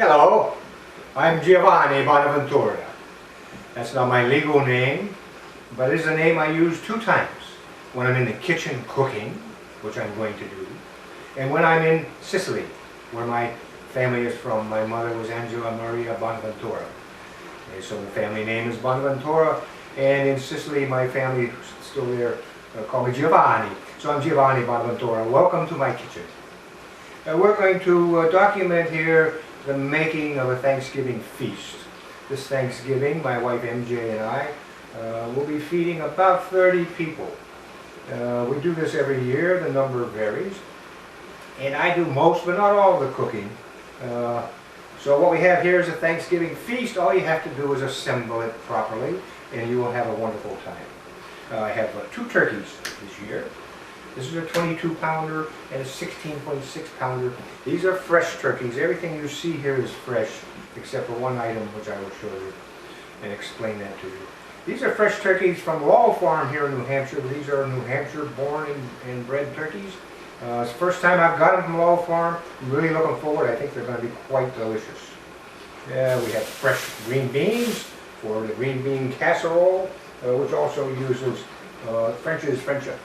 Hello, I'm Giovanni Bonaventura. That's not my legal name, but it is a name I use 2 times. When I'm in the kitchen cooking, which I'm going to do, and when I'm in Sicily, where my family is from. My mother was Angela Maria Bonaventura. Okay, so the family name is Bonaventura, and in Sicily my family is still there, call me Giovanni. So I'm Giovanni Bonaventura. Welcome to my kitchen. We're going to document here the making of a Thanksgiving feast. This Thanksgiving, my wife MJ and I will be feeding about 30 people. We do this every year, the number varies. And I do most, but not all of the cooking. So what we have here is a Thanksgiving feast. All you have to do is assemble it properly, and you will have a wonderful time. I have 2 turkeys this year. This is a 22-pounder and a 16.6-pounder. These are fresh turkeys. Everything you see here is fresh, except for one item which I will show you and explain that to you. These are fresh turkeys from Lowell Farm here in New Hampshire. These are New Hampshire born and bred turkeys. It's the first time I've got them from Lowell Farm. I'm really looking forward. I think they're going to be quite delicious. We have fresh green beans for the green bean casserole, which also uses French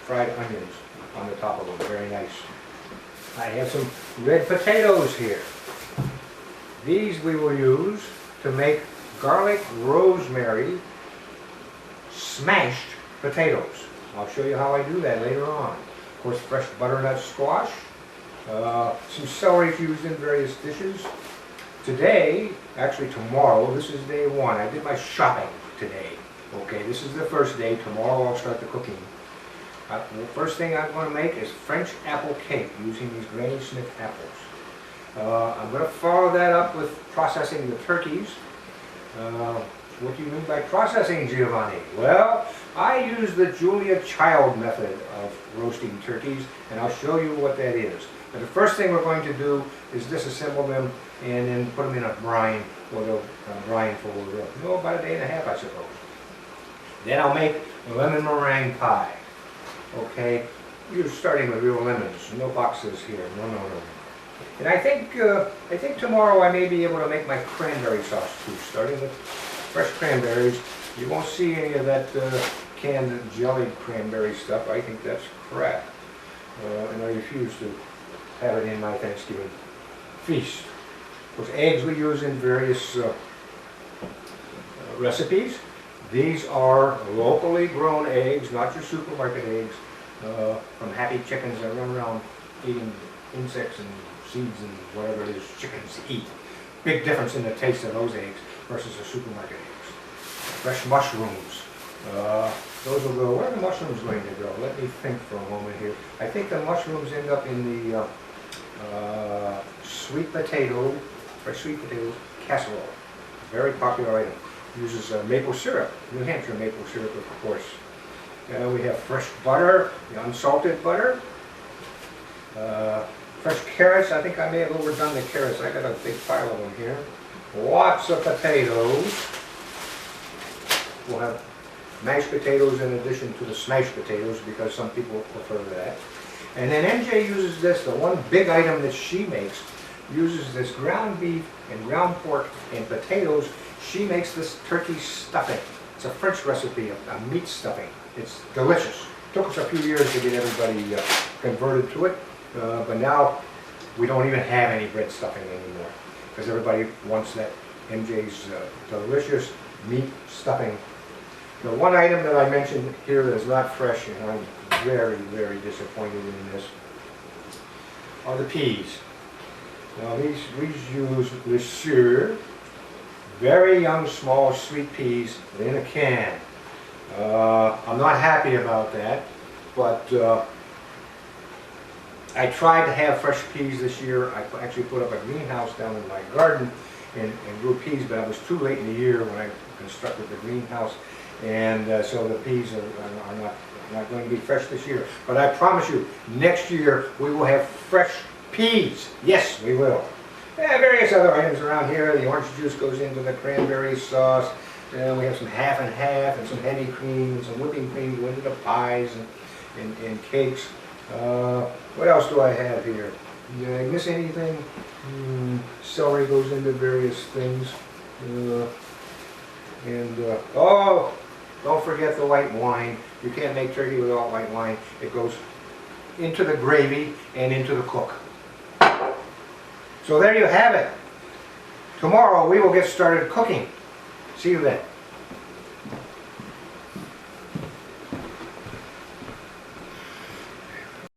fried onions on the top of them. Very nice. I have some red potatoes here. These we will use to make garlic rosemary smashed potatoes. I'll show you how I do that later on. Of course, fresh butternut squash, some celery used in various dishes. Today, actually tomorrow, this is day 1. I did my shopping today. Okay, this is the first day. Tomorrow I'll start the cooking. The first thing I'm going to make is French apple cake using these Granny Smith apples. I'm going to follow that up with processing the turkeys. What do you mean by processing, Giovanni? Well, I use the Julia Child method of roasting turkeys, and I'll show you what that is. But the first thing we're going to do is disassemble them and then put them in a brine, or they'll brine for about a day and a half, I suppose. Then I'll make a lemon meringue pie. Okay, you're starting with real lemons, no boxes here. No. And I think tomorrow I may be able to make my cranberry sauce too, starting with fresh cranberries. You won't see any of that canned jellied cranberry stuff. I think that's crap. And I refuse to have it in my Thanksgiving feast. Those eggs we use in various recipes. These are locally grown eggs, not your supermarket eggs, from happy chickens that run around eating insects and seeds and whatever it is chickens eat. Big difference in the taste of those eggs versus the supermarket eggs. Fresh mushrooms. Those will go. Where are the mushrooms going to go? Let me think for a moment here. I think the mushrooms end up in the fresh sweet potato casserole. Very popular item. Uses maple syrup, New Hampshire maple syrup, of course. We have fresh butter, the unsalted butter. Fresh carrots. I think I may have overdone the carrots. I got a big pile of them here. Lots of potatoes. We'll have mashed potatoes in addition to the smashed potatoes because some people prefer that. And then MJ uses this, the one big item that she makes, uses this ground beef and ground pork and potatoes. She makes this turkey stuffing. It's a French recipe of meat stuffing. It's delicious. It took us a few years to get everybody converted to it, but now we don't even have any bread stuffing anymore because everybody wants that MJ's delicious meat stuffing. The one item that I mentioned here that is not fresh, and I'm very, very disappointed in this, are the peas. Now we use Monsieur, very young, small, sweet peas in a can. I'm not happy about that, but I tried to have fresh peas this year. I actually put up a greenhouse down in my garden and grew peas, but I was too late in the year when I constructed the greenhouse, and so the peas are not going to be fresh this year. But I promise you, next year we will have fresh peas. Yes, we will. Various other items around here. The orange juice goes into the cranberry sauce. We have some half and half and some heavy cream and some whipping cream go into the pies and cakes. What else do I have here? Did I miss anything? Celery goes into various things. Oh, don't forget the white wine. You can't make turkey without white wine. It goes into the gravy and into the cook. So there you have it. Tomorrow we will get started cooking. See you then.